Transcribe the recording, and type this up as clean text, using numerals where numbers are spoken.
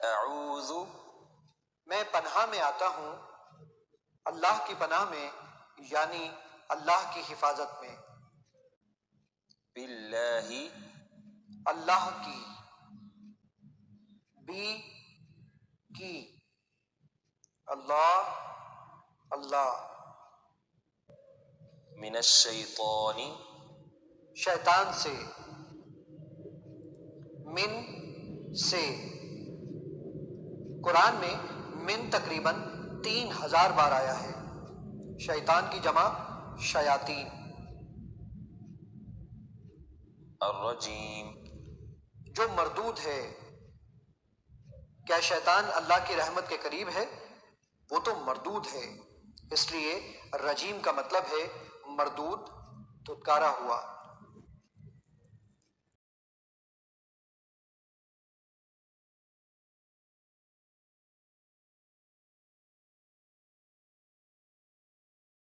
اعوذ میں پناہ میں آتا ہوں اللہ کی پناہ میں، یعنی اللہ کی حفاظت میں، باللہ اللہ کی، کی اللہ، من الشیطان شیطان سے، من سے، قرآن میں من تقریباً 3000 بار آیا ہے، شیطان کی جمع شیاطین۔ الرجیم جو مردود ہے، کیا شیطان اللہ کی رحمت کے قریب ہے؟ وہ تو مردود ہے، اس لیے رجیم کا مطلب ہے مردود، دھتکارا ہوا۔